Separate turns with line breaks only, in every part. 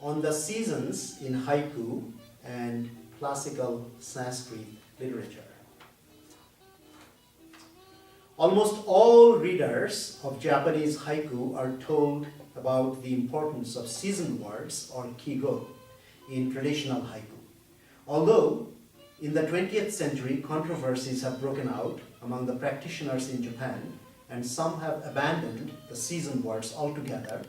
on the seasons in haiku and classical Sanskrit literature. Almost all readers of Japanese haiku are told about the importance of season words or kigo in traditional haiku. Although in the 20th century controversies have broken out among the practitioners in Japan and some have abandoned the season words altogether,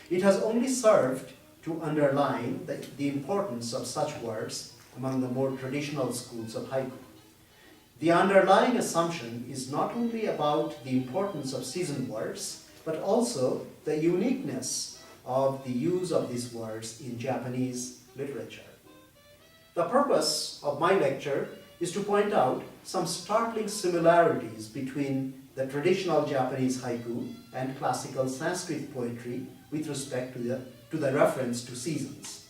it has only served to underline the importance of such words among the more traditional schools of haiku. The underlying assumption is not only about the importance of season words, but also the uniqueness of the use of these words in Japanese literature. The purpose of my lecture is to point out some startling similarities between the traditional Japanese haiku and classical Sanskrit poetry with respect to the reference to seasons.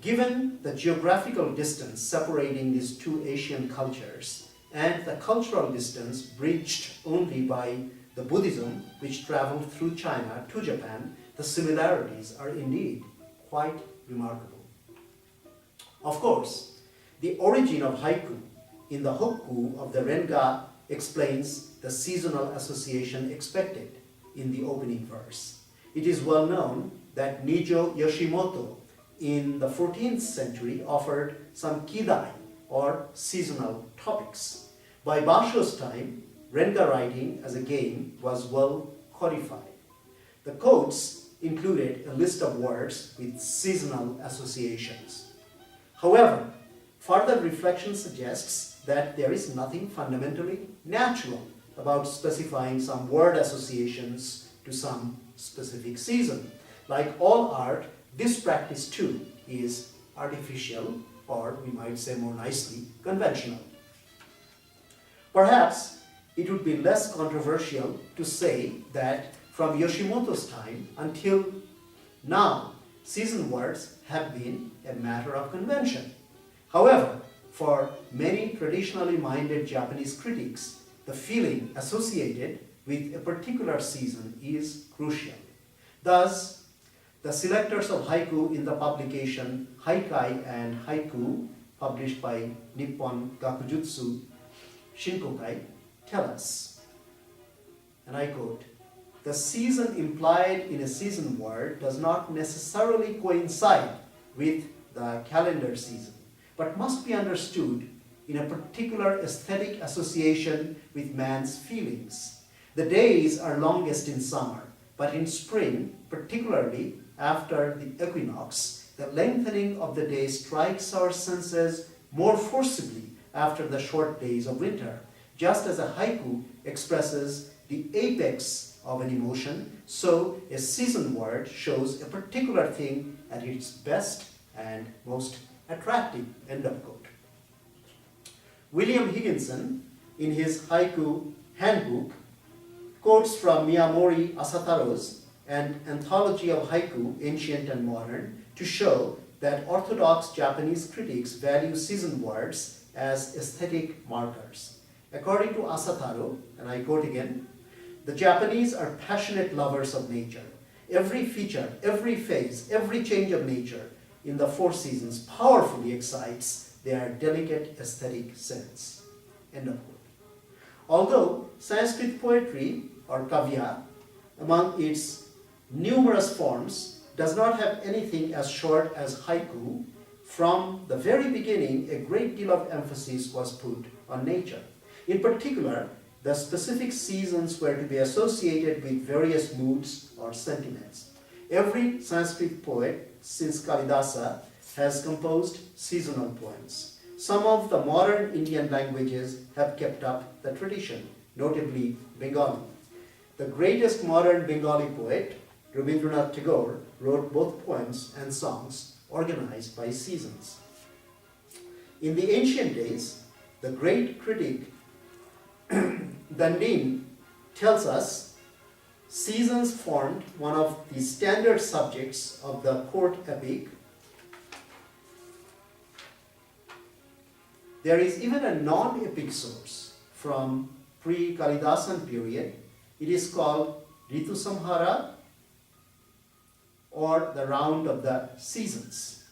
Given the geographical distance separating these two Asian cultures, and the cultural distance bridged only by the Buddhism which traveled through China to Japan, the similarities are indeed quite remarkable. Of course, the origin of haiku in the hokku of the Renga explains the seasonal association expected in the opening verse. It is well known that Nijo Yoshimoto in the 14th century offered some kidai or seasonal topics. By Basho's time, Renga writing as a game was well codified. The codes included a list of words with seasonal associations. However, further reflection suggests that there is nothing fundamentally natural about specifying some word associations to some specific season. Like all art, this practice too is artificial, or we might say more nicely, conventional. Perhaps it would be less controversial to say that from Yoshimoto's time until now, season words have been a matter of convention. However, for many traditionally minded Japanese critics, the feeling associated with a particular season is crucial. Thus, the selectors of haiku in the publication Haikai and Haiku, published by Nippon Gakujutsu Shinkokai, tell us, and I quote, "The season implied in a season word does not necessarily coincide with the calendar season, but must be understood in a particular aesthetic association with man's feelings. The days are longest in summer, but in spring, particularly after the equinox, the lengthening of the day strikes our senses more forcibly after the short days of winter. Just as a haiku expresses the apex of an emotion, so a season word shows a particular thing at its best and most attractive." End of quote. William Higginson, in his Haiku Handbook, quotes from Miyamori Asataro's An Anthology of Haiku, Ancient and Modern, to show that orthodox Japanese critics value season words as aesthetic markers. According to Asataro, and I quote again, "The Japanese are passionate lovers of nature. Every feature, every phase, every change of nature in the four seasons powerfully excites their delicate aesthetic sense." End of quote. Although Sanskrit poetry, or kavya, among its numerous forms, does not have anything as short as haiku, from the very beginning a great deal of emphasis was put on nature. In particular, the specific seasons were to be associated with various moods or sentiments. Every Sanskrit poet since Kalidasa has composed seasonal poems. Some of the modern Indian languages have kept up the tradition, notably Bengali. The greatest modern Bengali poet, Rabindranath Tagore, wrote both poems and songs organized by seasons. In the ancient days, the great critic Dandin tells us seasons formed one of the standard subjects of the court epic. There is even a non-epic source from pre-Kalidasan period. It is called Ritu Samhara or the round of the seasons.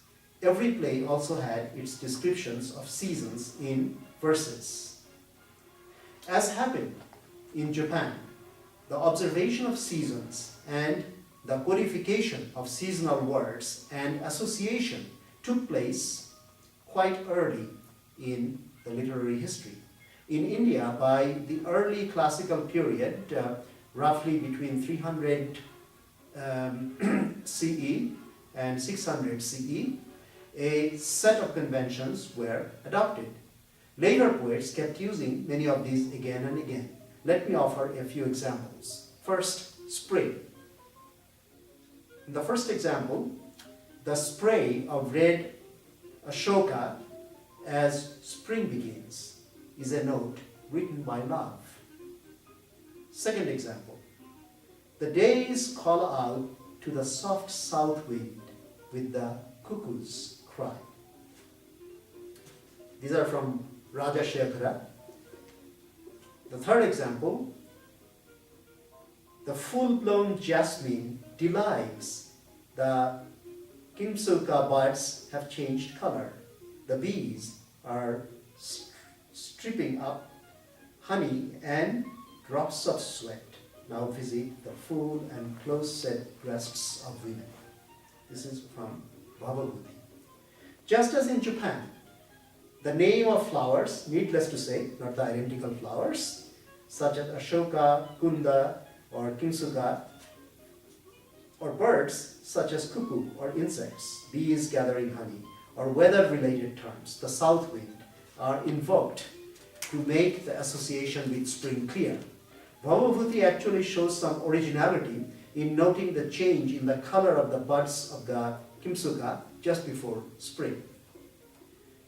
Every play also had its descriptions of seasons in verses. As happened in Japan, the observation of seasons and the codification of seasonal words and association took place quite early in the literary history. In India, by the early classical period, roughly between 300 CE and 600 CE, a set of conventions were adopted. Later poets kept using many of these again and again. Let me offer a few examples. First, spring. In the first example, the spray of red Ashoka as spring begins is a note written by love. Second example, the days call out to the soft south wind with the cuckoo's cry. These are from Raja Shekhara. The third example, the full-blown jasmine delights. The Kimsuka buds have changed color. The bees are stripping up honey and drops of sweat now visit the full and close-set breasts of women. This is from Bhavaguti. Just as in Japan, the name of flowers, needless to say, not the identical flowers, such as Ashoka, Kunda, or Kimsuka, or birds such as cuckoo or insects, bees gathering honey, or weather-related terms, the south wind, are invoked to make the association with spring clear. Bhavaguti actually shows some originality in noting the change in the color of the buds of the Kimsuka just before spring.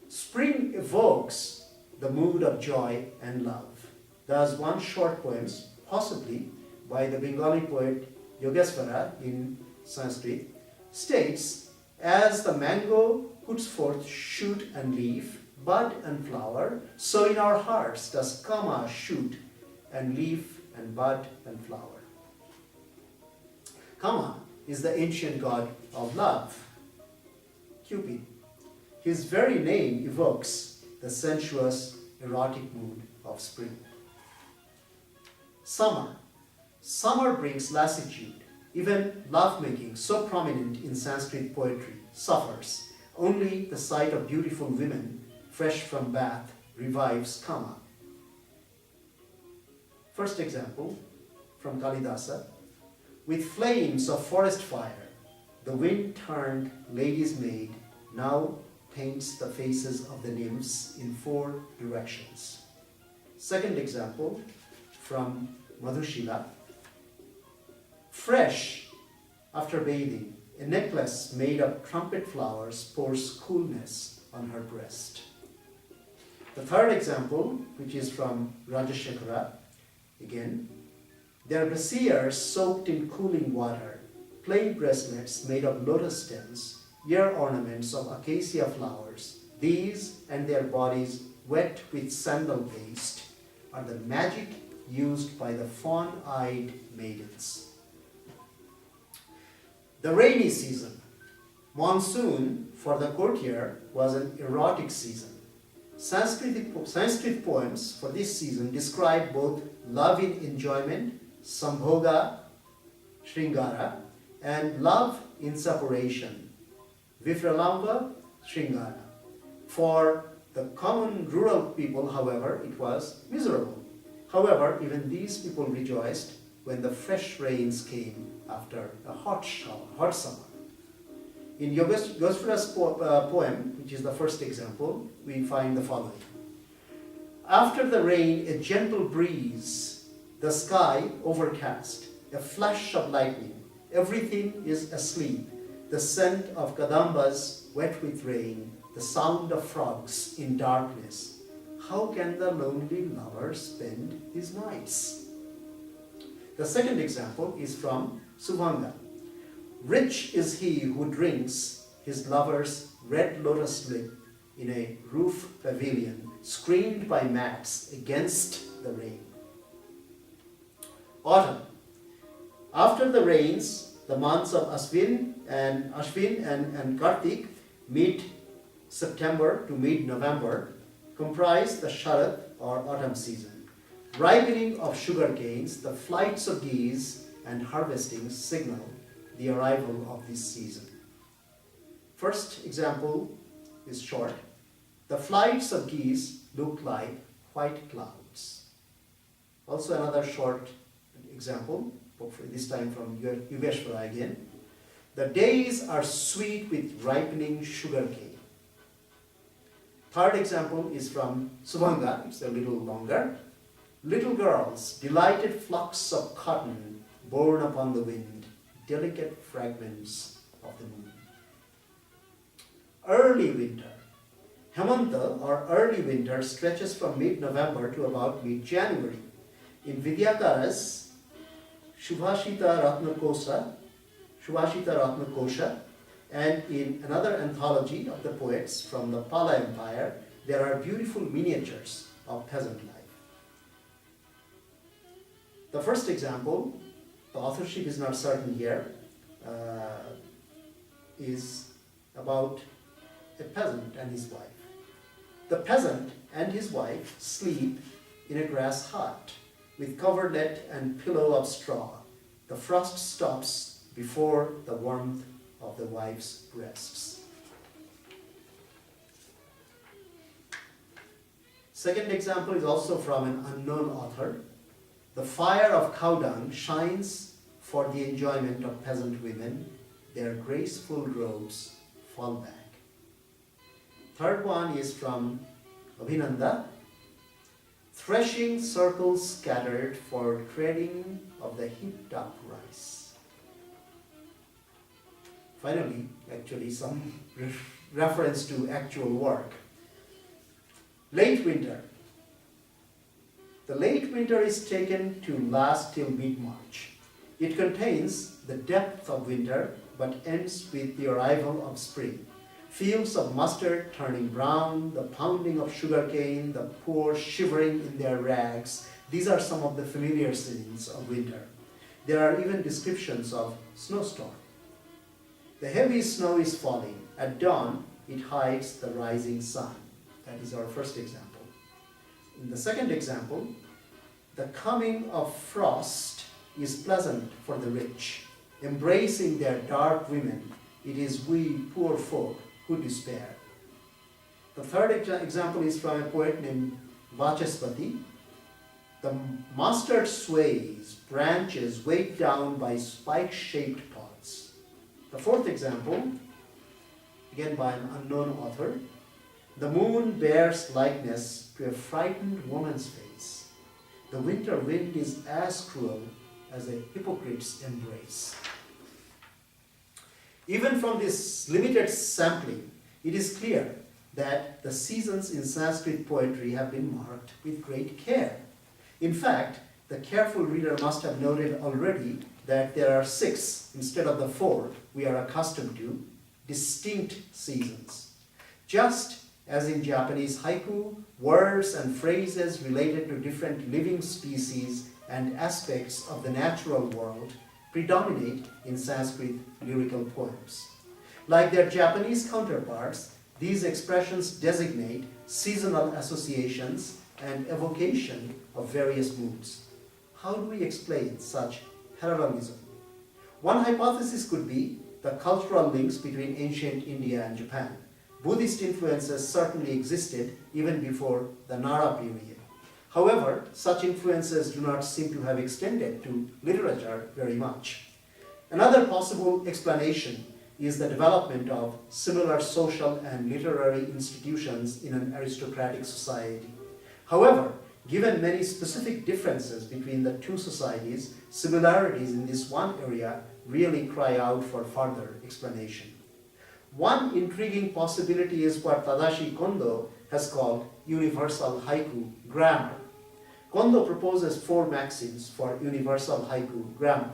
Spring evokes the mood of joy and love. Thus, one short poem, possibly by the Bengali poet Yogeswara in Sanskrit, states, as the mango puts forth shoot and leaf, bud and flower, so in our hearts does Kama shoot and leaf and bud and flower. Kama is the ancient god of love, Cupid. His very name evokes the sensuous, erotic mood of spring. Summer. Summer brings lassitude. Even lovemaking, so prominent in Sanskrit poetry, suffers. Only the sight of beautiful women, fresh from bath, revives Kama. First example, from Kalidasa. With flames of forest fire, the wind-turned lady's maid now paints the faces of the nymphs in 4 directions. Second example, from Madhushila. Fresh after bathing, a necklace made of trumpet flowers pours coolness on her breast. The third example, which is from Rajashekara, again, their brassiers soaked in cooling water, plain bracelets made of lotus stems, ear ornaments of acacia flowers, these and their bodies wet with sandal paste are the magic used by the fawn-eyed maidens. The rainy season. Monsoon for the courtier was an erotic season. Sanskrit poems for this season describe both love in enjoyment, sambhoga, shringara, and love in separation, vifralamba, shringara. For the common rural people, however, it was miserable. However, even these people rejoiced when the fresh rains came after a hot summer. In Yogeswara's poem, which is the first example, we find the following. After the rain, a gentle breeze, the sky overcast, a flash of lightning, everything is asleep, the scent of kadambas wet with rain, the sound of frogs in darkness. How can the lonely lover spend his nights? The second example is from Subhanga. Rich is he who drinks his lover's red lotus lip in a roof pavilion, screened by mats against the rain. Autumn. After the rains, The months of Ashvin and Kartik, mid-September to mid-November, comprise the Sharad or autumn season. Ripening of sugar canes, the flights of geese, and harvesting signal the arrival of this season. First example is short. The flights of geese look like white clouds. Also another short example, this time from Yogeshwara again. The days are sweet with ripening sugar cane. Third example is from Subhanga, it's a little longer. Little girls, delighted flocks of cotton borne upon the wind, delicate fragments of the moon. Early winter. Hemanta or early winter stretches from mid-November to about mid-January. In Vidyakara's Shubhashita Ratnakosha, and in another anthology of the poets from the Pala Empire, there are beautiful miniatures of peasant life. The first example, the authorship is not certain here, is about a peasant and his wife. The peasant and his wife sleep in a grass hut with coverlet and pillow of straw. The frost stops before the warmth of the wife's breasts. Second example is also from an unknown author. The fire of cow dung shines for the enjoyment of peasant women. Their graceful robes fall back. Third one is from Abhinanda. Threshing circles scattered for treading of the heaped up rice. Finally, actually some reference to actual work. Late winter. The late winter is taken to last till mid-March. It contains the depth of winter but ends with the arrival of spring. Fields of mustard turning brown, the pounding of sugarcane, the poor shivering in their rags. These are some of the familiar scenes of winter. There are even descriptions of snowstorm. The heavy snow is falling. At dawn, it hides the rising sun. That is our first example. In the second example, the coming of frost is pleasant for the rich. Embracing their dark women, it is we poor folk who despair. The third example is from a poet named Vachaspati. The mustard sways, branches weighed down by spike-shaped pods. The fourth example, again by an unknown author. The moon bears likeness to a frightened woman's face. The winter wind is as cruel as a hypocrite's embrace. Even from this limited sampling, it is clear that the seasons in Sanskrit poetry have been marked with great care. In fact, the careful reader must have noted already that there are 6, instead of the 4 we are accustomed to, distinct seasons. Just as in Japanese haiku, words and phrases related to different living species and aspects of the natural world predominate in Sanskrit lyrical poems. Like their Japanese counterparts, these expressions designate seasonal associations and evocation of various moods. How do we explain such parallelism? One hypothesis could be the cultural links between ancient India and Japan. Buddhist influences certainly existed even before the Nara period. However, such influences do not seem to have extended to literature very much. Another possible explanation is the development of similar social and literary institutions in an aristocratic society. However, given many specific differences between the two societies, similarities in this one area really cry out for further explanation. One intriguing possibility is what Tadashi Kondo has called universal haiku grammar. Kondo proposes 4 maxims for universal haiku grammar.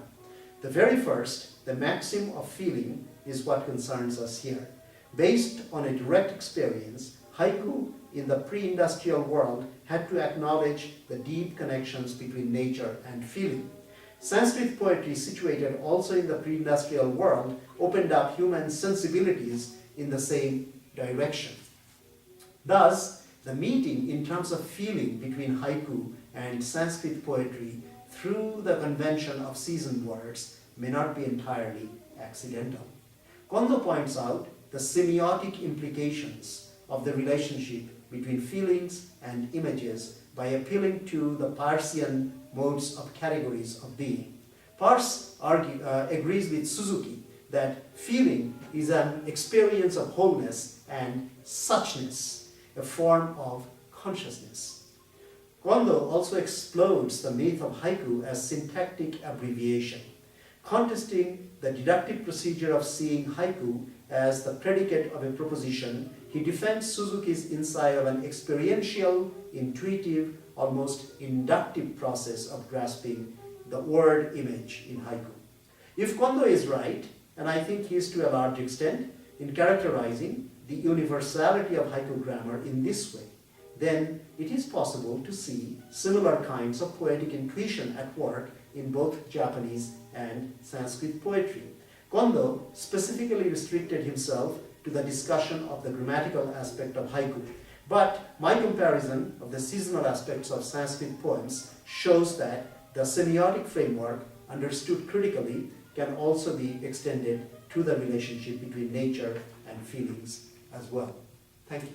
The very first, the maxim of feeling, is what concerns us here. Based on a direct experience, haiku in the pre-industrial world had to acknowledge the deep connections between nature and feeling. Sanskrit poetry, situated also in the pre-industrial world, opened up human sensibilities in the same direction. Thus, the meeting in terms of feeling between haiku and Sanskrit poetry through the convention of seasoned words may not be entirely accidental. Kondo points out the semiotic implications of the relationship between feelings and images by appealing to the Parsian modes of categories of being. Peirce agrees with Suzuki that feeling is an experience of wholeness and suchness, a form of consciousness. Kondo also explodes the myth of haiku as syntactic abbreviation. Contesting the deductive procedure of seeing haiku as the predicate of a proposition, he defends Suzuki's insight of an experiential, intuitive, almost inductive process of grasping the word image in haiku. If Kondo is right, and I think he is to a large extent, in characterizing the universality of haiku grammar in this way, then it is possible to see similar kinds of poetic intuition at work in both Japanese and Sanskrit poetry. Kondo specifically restricted himself to the discussion of the grammatical aspect of haiku, but my comparison of the seasonal aspects of Sanskrit poems shows that the semiotic framework, understood critically, can also be extended to the relationship between nature and feelings as well. Thank you.